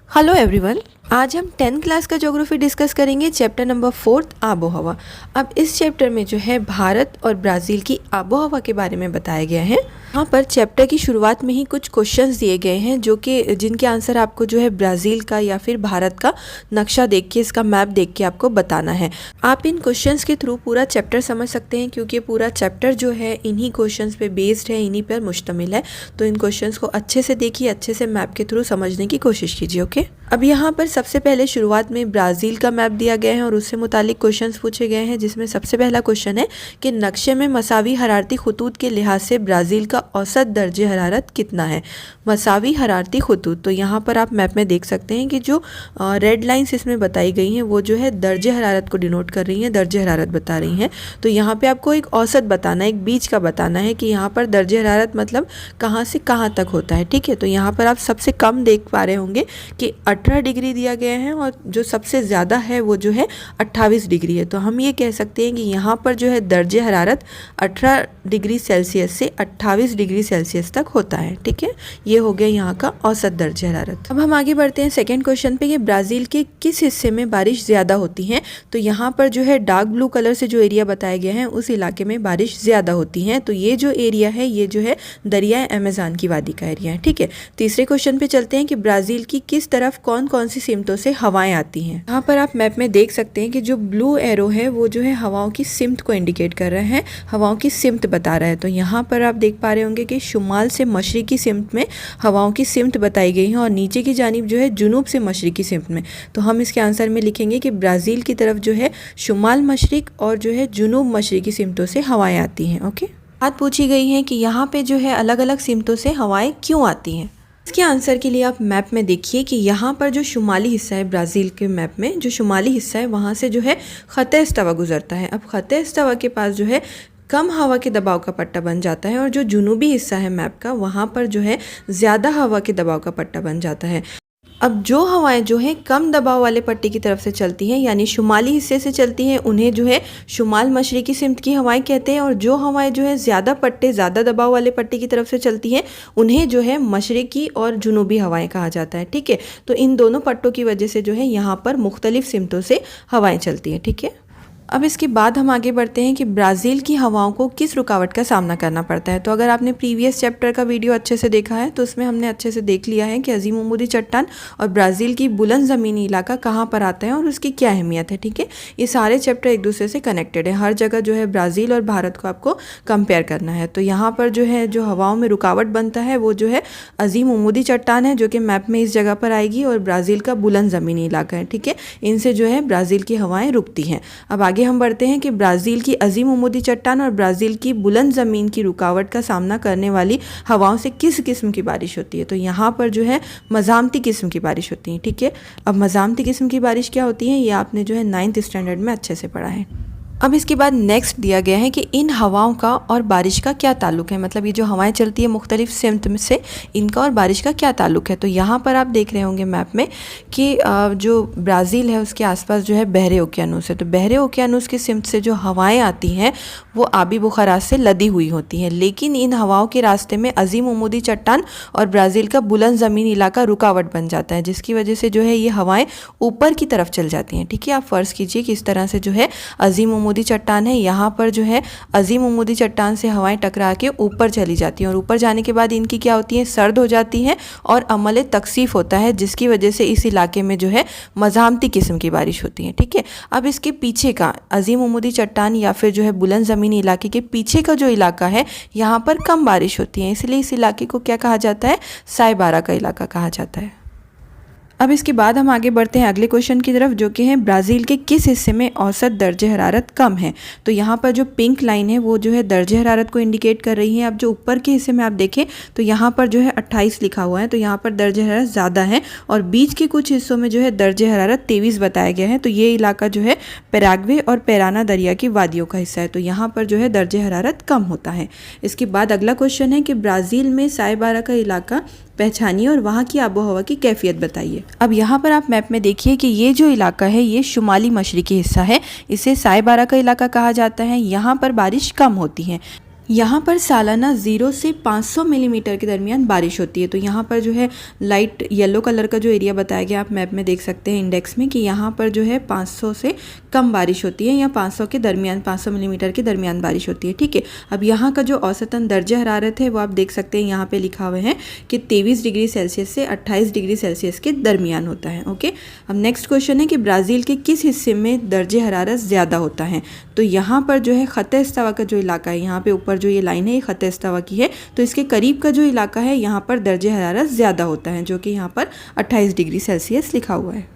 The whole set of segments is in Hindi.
Hello everyone. आज हम 10th क्लास का ज्योग्राफी डिस्कस करेंगे, चैप्टर नंबर 4 आबो हवा। अब इस चैप्टर में जो है भारत और ब्राज़ील की आबो हवा के बारे में बताया गया है। यहाँ पर चैप्टर की शुरुआत में ही कुछ क्वेश्चंस दिए गए हैं जो कि जिनके आंसर आपको जो है ब्राज़ील का या फिर भारत का नक्शा देख के, इसका मैप देख के आपको बताना है। आप इन क्वेश्चंस के थ्रू पूरा चैप्टर समझ सकते हैं क्योंकि पूरा चैप्टर जो है इन्हीं क्वेश्चंस पे बेस्ड है, इन्हीं पर मुश्तमिल है। तो इन क्वेश्चंस को अच्छे से देखिए, अच्छे से मैप के थ्रू समझने की कोशिश कीजिए। ओके, अब यहाँ पर सबसे पहले शुरुआत में ब्राज़ील का मैप दिया गया है और उससे मुतालिक क्वेश्चंस पूछे गए हैं, जिसमें सबसे पहला क्वेश्चन है कि नक्शे में मसावी हरारती खतूत के लिहाज से ब्राज़ील का औसत दर्जे हरारत कितना है। मसावी हरारती खतूत, तो यहाँ पर आप मैप में देख सकते हैं कि जो रेड लाइंस इसमें बताई गई हैं वो जो है दर्जे हरारत को डिनोट कर रही हैं, दर्जे हरारत बता रही हैं। तो यहाँ पे आपको एक औसत बताना है, एक बीच का बताना है कि यहाँ पर दर्जे हरारत मतलब कहाँ से कहाँ तक होता है। ठीक है, तो यहाँ पर आप सबसे कम देख पा रहे होंगे कि 18 डिग्री दिया गया है और जो सबसे ज़्यादा है वो जो है 28 डिग्री है। तो हम ये कह सकते हैं कि यहाँ पर जो है दर्जे हरारत 18 डिग्री सेल्सियस से 28 डिग्री सेल्सियस तक होता है। ठीक है, ये हो गया यहाँ का औसत दर्जे हरारत। अब हम आगे बढ़ते हैं सेकेंड क्वेश्चन पे कि ब्राज़ील के किस हिस्से में बारिश ज़्यादा होती है। तो यहाँ पर जो है डार्क ब्लू कलर से जो एरिया बताया गया है उस इलाके में बारिश ज़्यादा होती है। तो ये जो एरिया है ये जो है दरियाए अमेज़न की वादी का एरिया है। ठीक है, तीसरे क्वेश्चन पे चलते हैं कि ब्राज़ील की किस तरफ कौन कौन सी सिमतों से हवाएं आती हैं। यहाँ पर आप मैप में देख सकते हैं कि जो ब्लू एरो है वो जो है हवाओं की सिमत को इंडिकेट कर रहे हैं, हवाओं की सिमत बता रहा है। तो यहाँ पर आप देख पा रहे होंगे कि शुमाल से मशरिकी सिमत में हवाओं की सिमत बताई गई है और नीचे की जानिब जो है जुनूब से मशरिकी सिमत में। तो हम इसके आंसर में लिखेंगे कि ब्राज़ील की तरफ जो है शुमाल मशरिक और जो है जुनूब मशरिकी सिमतों से हवाएं आती हैं। ओके, बात पूछी गई है कि यहाँ पे जो है अलग अलग सिमतों से हवाएं क्यों आती हैं। इसके आंसर के लिए आप मैप में देखिए कि यहाँ पर जो शुमाली हिस्सा है, ब्राज़ील के मैप में जो शुमाली हिस्सा है वहाँ से जो है ख़त इस्तवा गुजरता है। अब ख़त इस्तवा के पास जो है कम हवा के दबाव का पट्टा बन जाता है और जो जुनूबी हिस्सा है मैप का वहाँ पर जो है ज़्यादा हवा के दबाव का पट्टा बन जाता है। अब जो हवाएं जो है कम दबाव वाले पट्टे की तरफ से चलती हैं यानी शुमाली हिस्से से चलती हैं उन्हें जो है शुमाल मशरिकी सिमत की हवाएं कहते हैं और जो हवाएं जो है ज़्यादा दबाव वाले पट्टे की तरफ से चलती हैं उन्हें जो है मशरिकी और जुनूबी हवाएं कहा जाता है। ठीक है, तो इन दोनों पट्टों की वजह से जो है यहाँ पर मुख्तलिफ सिमतों से हवाएं चलती हैं। ठीक है, अब इसके बाद हम आगे बढ़ते हैं कि ब्राज़ील की हवाओं को किस रुकावट का सामना करना पड़ता है। तो अगर आपने प्रीवियस चैप्टर का वीडियो अच्छे से देखा है तो उसमें हमने अच्छे से देख लिया है कि अजीम उमूदी चट्टान और ब्राज़ील की बुलंद ज़मीनी इलाका कहाँ पर आता है और उसकी क्या अहमियत है। ठीक है, ये सारे चैप्टर एक दूसरे से कनेक्टेड है। हर जगह जो है ब्राज़ील और भारत को आपको कंपेयर करना है। तो यहाँ पर जो है जो हवाओं में रुकावट बनता है वो जो है अजीम उमूदी चट्टान है जो कि मैप में इस जगह पर आएगी और ब्राज़ील का बुलंद ज़मीनी इलाका है। ठीक है, इनसे जो है ब्राज़ील की हवाएँ रुकती हैं। अब आगे हम बढ़ते हैं कि ब्राज़ील की अजीम उमूदी चट्टान और ब्राज़ील की बुलंद ज़मीन की रुकावट का सामना करने वाली हवाओं से किस किस्म की बारिश होती है। तो यहाँ पर जो है मज़ामती किस्म की बारिश होती है। ठीक है, अब मज़ामती किस्म की बारिश क्या होती है ये आपने जो है 9th स्टैंडर्ड में अच्छे से पढ़ा है। अब इसके बाद नेक्स्ट दिया गया है कि इन हवाओं का और बारिश का क्या ताल्लुक़ है, मतलब ये जो हवाएं चलती है मुख्तलिफ सिमत में से इनका और बारिश का क्या ताल्लुक़ है। तो यहाँ पर आप देख रहे होंगे मैप में कि जो ब्राज़ील है उसके आसपास जो है बहरे ओकियानूस है। तो बहरे ओकियानूस की सिमत से जो हवाएं आती हैं वो आबी बुखारात से लदी हुई होती हैं, लेकिन इन हवाओं के रास्ते में अजीम उमूदी चट्टान और ब्राज़ील का बुलंद ज़मीन इलाका रुकावट बन जाता है, जिसकी वजह से जो है ये हवाएँ ऊपर की तरफ चल जाती हैं। ठीक है, आप फ़र्ज़ कीजिए कि इस तरह से जो है अजीम उमूदी चट्टान है, यहाँ पर जो है अजीम उमूदी चट्टान से हवाएं टकरा के ऊपर चली जाती हैं और ऊपर जाने के बाद इनकी क्या होती है, सर्द हो जाती हैं और अमल तकसीफ होता है, जिसकी वजह से इस इलाके में जो है मज़ामती किस्म की बारिश होती है। ठीक है, अब इसके पीछे का अजीम उमूदी चट्टान या फिर जो है बुलंद ज़मीनी इलाके के पीछे का जो इलाका है यहाँ पर कम बारिश होती है, इसलिए इस इलाके को क्या कहा जाता है, साइबारा का इलाका कहा जाता है। अब इसके बाद हम आगे बढ़ते हैं अगले क्वेश्चन की तरफ जो कि है ब्राज़ील के किस हिस्से में औसत दर्जे हरारत कम है। तो यहाँ पर जो पिंक लाइन है वो जो है दर्जे हरारत को इंडिकेट कर रही है। अब जो ऊपर के हिस्से में आप देखें तो यहाँ पर जो है 28 लिखा हुआ है, तो यहाँ पर दर्जे हरारत ज़्यादा है और बीच के कुछ हिस्सों में जो है दर्जे हरारत 23 बताया गया है। तो ये इलाका जो है पैराग्वे और पैराना दरिया की वादियों का हिस्सा है, तो यहाँ पर जो है दर्जे हरारत कम होता है। इसके बाद अगला क्वेश्चन है कि ब्राज़ील में साइबारा का इलाका पहचानिए और वहाँ की आबो हवा की कैफियत बताइए। अब यहाँ पर आप मैप में देखिए कि ये जो इलाका है ये शुमाली मशरिकी हिस्सा है, इसे साइबारा का इलाका कहा जाता है। यहाँ पर बारिश कम होती है। यहाँ पर सालाना 0 से 500 मिलीमीटर के दरमियान बारिश होती है। तो यहाँ पर जो है लाइट येलो कलर का जो एरिया बताया गया, आप मैप में देख सकते हैं इंडेक्स में, कि यहाँ पर जो है 500 से कम बारिश होती है या 500 के दरमियान 500 मिलीमीटर के दरमियान बारिश होती है। ठीक है, अब यहाँ का जो औसतन दर्जा हरारत है वो आप देख सकते हैं, यहाँ पे लिखा हुआ है कि 23 डिग्री सेल्सियस से 28 डिग्री सेल्सियस के दरमियान होता है। ओके, अब नेक्स्ट क्वेश्चन है कि ब्राज़ील के किस हिस्से में दर्जे हरारत ज़्यादा होता है। तो यहाँ पर जो है ख़त इस्तवा का जो इलाका है, यहाँ पे ऊपर जो ये लाइन है ये ख़त इस्तवा की है, तो इसके करीब का जो इलाका है यहाँ पर दर्जे हरारत ज़्यादा होता है, जो कि यहाँ पर 28 डिग्री सेल्सियस लिखा हुआ है।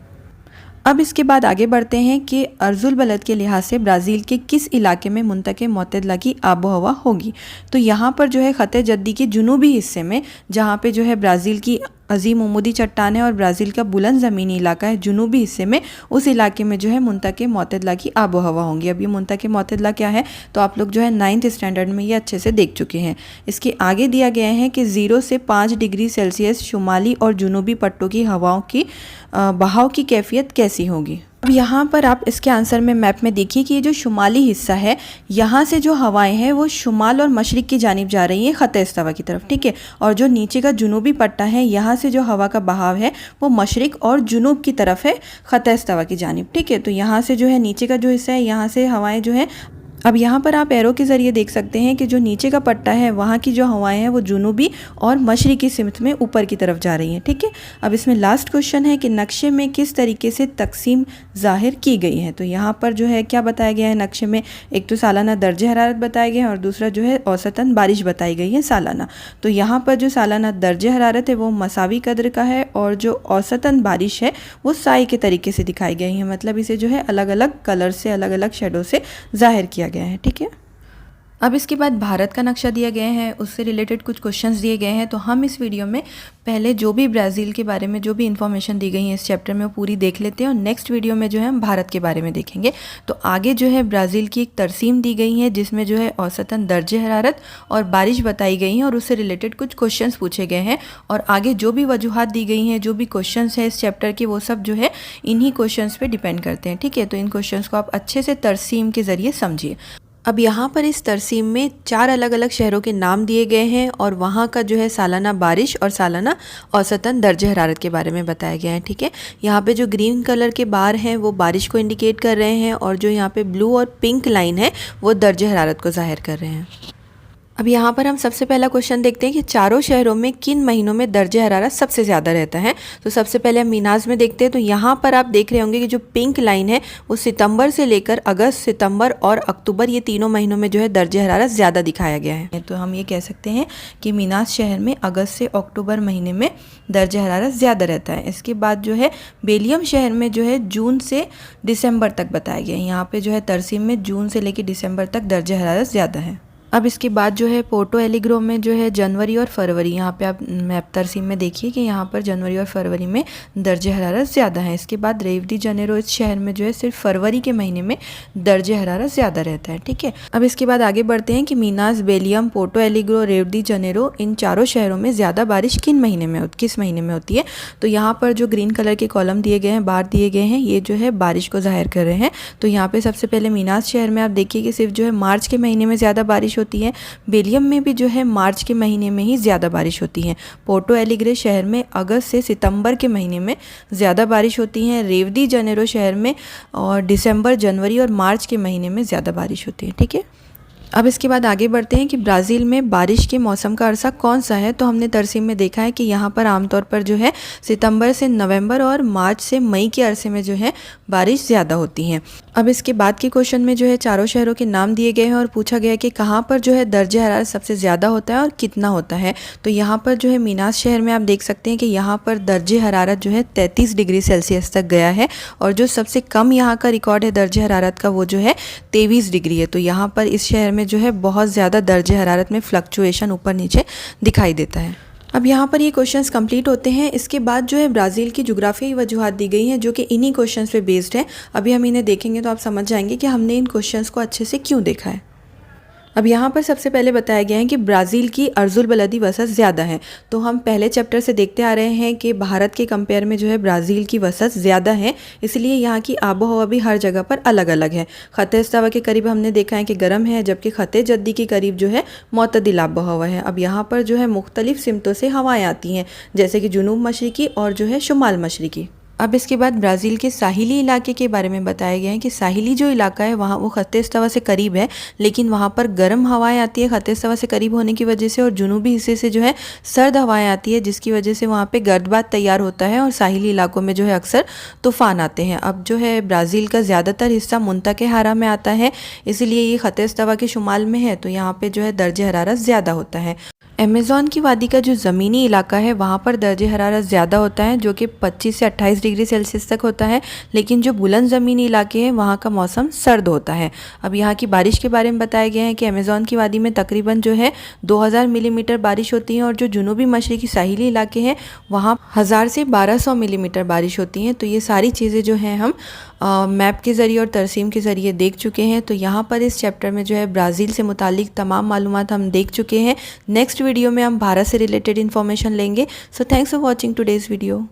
अब इसके बाद आगे बढ़ते हैं कि अर्जुल बलद के लिहाज से ब्राज़ील के किस इलाके में मुंतके मोतदला की आबो हवा होगी। तो यहाँ पर जो है ख़त जद्दी के जुनूबी हिस्से में, जहाँ पे जो है ब्राज़ील की अजीम उमूदी चट्टान है और ब्राज़ील का बुलंद ज़मीनी इलाका है, जुनूबी हिस्से में, उस इलाके में जो है मुंतके मोतदला की आबो हवा होंगी। अब ये मुंतके मोतदला क्या है, तो आप लोग जो है 9th स्टैंडर्ड में ये अच्छे से देख चुके हैं। इसके आगे दिया गया है कि 0 से 5 डिग्री सेल्सियस शुमाली और जुनूबी पट्टों की हवाओं की बहाव की कैफियत कैसी होगी। अब यहाँ पर आप इसके आंसर में मैप में देखिए कि ये जो शुमाली हिस्सा है, यहाँ से जो हवाएं हैं वो शुमाल और मशरिक़ की जानिब जा रही हैं ख़त इस्तवा की तरफ। ठीक है, और जो नीचे का जुनूबी पट्टा है, यहाँ से जो हवा का बहाव है वो मशरिक़ और जुनूब की तरफ है ख़त इस्तवा की जानिब। ठीक है, तो यहाँ से जो है नीचे का जो हिस्सा है, यहाँ से हवाएँ जो हैं, अब यहाँ पर आप एरो के ज़रिए देख सकते हैं कि जो नीचे का पट्टा है वहाँ की जो हवाएं हैं वो जुनूबी और मशरिकी सिमत में ऊपर की तरफ जा रही हैं। ठीक है, अब इसमें लास्ट क्वेश्चन है कि नक्शे में किस तरीके से तकसीम ज़ाहिर की गई है। तो यहाँ पर जो है क्या बताया गया है नक्शे में, एक तो सालाना दर्जे हरारत बताए गए हैं और दूसरा जो है औसतन बारिश बताई गई है सालाना। तो यहाँ पर जो सालाना दर्जे हरारत है वो मसावी कदर का है और जो औसतन बारिश है वो साई के तरीके से दिखाई गई है, मतलब इसे जो है अलग अलग कलर से, अलग अलग शेडो से ज़ाहिर किया गया है। ठीक है, अब इसके बाद भारत का नक्शा दिया गया है, उससे रिलेटेड कुछ क्वेश्चंस दिए गए हैं। तो हम इस वीडियो में पहले जो भी ब्राज़ील के बारे में जो भी इन्फॉर्मेशन दी गई है इस चैप्टर में वो पूरी देख लेते हैं और नेक्स्ट वीडियो में जो है हम भारत के बारे में देखेंगे। तो आगे जो है ब्राज़ील की एक तरसीम दी गई है जिसमें जो है औसतन दर्जे हरारत और बारिश बताई गई हैं और उससे रिलेटेड कुछ क्वेश्चंस पूछे गए हैं और आगे जो भी वजूहात दी गई हैं, जो भी क्वेश्चंस हैं इस चैप्टर के, वो सब जो है इन्हीं क्वेश्चंस पे डिपेंड करते हैं। ठीक है, तो इन क्वेश्चंस को आप अच्छे से तरसीम के ज़रिए समझिए। अब यहाँ पर इस तरसीम में 4 अलग अलग शहरों के नाम दिए गए हैं और वहाँ का जो है सालाना बारिश और सालाना औसतन दर्जे हरारत के बारे में बताया गया है। ठीक है, यहाँ पे जो ग्रीन कलर के बार हैं वो बारिश को इंडिकेट कर रहे हैं और जो यहाँ पे ब्लू और पिंक लाइन है वो दर्जे हरारत को ज़ाहिर कर रहे हैं। अब यहाँ पर हम सबसे पहला क्वेश्चन देखते हैं कि चारों शहरों में किन महीनों में दर्जे हरारत सबसे ज़्यादा रहता है। तो सबसे पहले हम मीनाज में देखते हैं। तो यहाँ पर आप देख रहे होंगे कि जो पिंक लाइन है वो सितंबर से लेकर अगस्त, सितंबर और अक्टूबर, ये तीनों महीनों में जो है दर्जे हरारत ज़्यादा दिखाया गया है। तो हम ये कह सकते हैं कि मीनाज शहर में अगस्त से अक्टूबर महीने में दर्जे हरारत ज़्यादा रहता है। इसके बाद जो है बेलियम शहर में जो है जून से दिसंबर तक बताया गया है। यहाँ पर जो है तरसीम में जून से लेकर दिसंबर तक दर्जे हरारत ज़्यादा है। अब इसके बाद जो है पोर्टो एलिग्रो में जो है जनवरी और फरवरी, यहाँ पे आप मैप तरसीम में देखिए कि यहाँ पर जनवरी और फरवरी में दर्जे हरारत ज़्यादा है। इसके बाद रियो डी जनेरो, इस शहर में जो है सिर्फ फरवरी के महीने में दर्जे हरारत ज़्यादा रहता है। ठीक है, अब इसके बाद आगे बढ़ते हैं कि Minas, Belem, Porto Alegre, Rio de Janeiro, इन चारों शहरों में ज़्यादा बारिश किस महीने में होती है। तो यहाँ पर जो ग्रीन कलर के कॉलम दिए गए हैं, बार दिए गए हैं, ये जो है बारिश को जाहिर कर रहे हैं। तो यहाँ पर सबसे पहले मीनास शहर में आप देखिए कि सिर्फ जो है मार्च के महीने में ज़्यादा बारिश होती है। बेलियम में भी जो है मार्च के महीने में ही ज़्यादा बारिश होती है। पोर्टो एलिग्रे शहर में अगस्त से सितंबर के महीने में ज़्यादा बारिश होती है। रियो डी जनेरो शहर में और दिसंबर, जनवरी और मार्च के महीने में ज़्यादा बारिश होती है। ठीक है, अब इसके बाद आगे बढ़ते हैं कि ब्राज़ील में बारिश के मौसम का अरसा कौन सा है। तो हमने तरसीम में देखा है कि यहाँ पर आमतौर पर जो है सितंबर से नवंबर और मार्च से मई के अरसे में जो है बारिश ज़्यादा होती है। अब इसके बाद के क्वेश्चन में जो है चारों शहरों के नाम दिए गए हैं और पूछा गया कि कहाँ पर जो है दर्जे हरारत सबसे ज़्यादा होता है और कितना होता है। तो यहाँ पर जो है मीनास शहर में आप देख सकते हैं कि यहाँ पर दर्जे हरारत जो है 33 डिग्री सेल्सियस तक गया है और जो सबसे कम यहाँ का रिकॉर्ड है दर्जे हरारत का वो जो है 23 डिग्री है। तो यहाँ पर इस शहर में जो है बहुत ज़्यादा दर्जे हरारत में फ्लक्चुएशन ऊपर नीचे दिखाई देता है। अब यहाँ पर ये क्वेश्चंस कंप्लीट होते हैं। इसके बाद जो है ब्राज़ील की जुग्राफियाई वजूहात दी गई हैं जो कि इन्हीं क्वेश्चंस पे बेस्ड है। अभी हम इन्हें देखेंगे तो आप समझ जाएंगे कि हमने इन क्वेश्चंस को अच्छे से क्यों देखा है। अब यहाँ पर सबसे पहले बताया गया है कि ब्राज़ील की अर्जुल बलदी वसत ज़्यादा है। तो हम पहले चैप्टर से देखते आ रहे हैं कि भारत के कंपेयर में जो है ब्राज़ील की वसत ज़्यादा है, इसलिए यहाँ की आबो हवा भी हर जगह पर अलग अलग है। ख़त इस्तावा के करीब हमने देखा है कि गर्म है, जबकि ख़त जद्दी के करीब जो है मोतदिल आबो हवा है। अब यहाँ पर जो है मुख्तलिफ सिमतों से हवाएँ आती हैं, जैसे कि जुनूब मशरिकी और जो है शुमाल मशरिकी। अब इसके बाद ब्राज़ील के साहिली इलाके के बारे में बताया गया है कि साहिली जो इलाका है वहाँ वो ख़त इस्तावा से करीब है, लेकिन वहाँ पर गर्म हवाएं आती है ख़त इस्तावा से करीब होने की वजह से, और जुनूबी हिस्से से जो है सर्द हवाएं आती है, जिसकी वजह से वहाँ पे गर्दबात तैयार होता है और साहिली इलाकों में जो है अक्सर तूफ़ान आते हैं। अब जो है ब्राज़ील का ज़्यादातर हिस्सा मुंतके हारा में आता है, इसीलिए ये ख़त इस्तावा के शुमाल में है, तो यहाँ पर जो है दर्जे हरारत ज़्यादा होता है। अमेज़न की वादी का जो ज़मीनी इलाका है वहाँ पर दर्जे हरारत ज़्यादा होता है, जो कि 25 से 28 डिग्री सेल्सियस तक होता है, लेकिन जो बुलंद ज़मीनी इलाके हैं वहाँ का मौसम सर्द होता है। अब यहाँ की बारिश के बारे में बताया गया है कि अमेज़न की वादी में तकरीबन जो है 2000 मिलीमीटर बारिश होती है, और जो जुनूबी मशरिकी साहिली इलाके हैं वहाँ 1000 से 1200 मिलीमीटर बारिश होती हैं। तो ये सारी चीज़ें जो हैं हम मैप के ज़रिए और तरसीम के ज़रिए देख चुके हैं। तो यहाँ पर इस चैप्टर में जो है ब्राज़ील से मुतालिक तमाम मालूमात हम देख चुके हैं। नेक्स्ट वीडियो में हम भारत से रिलेटेड इन्फॉर्मेशन लेंगे। So thanks for watching today's video.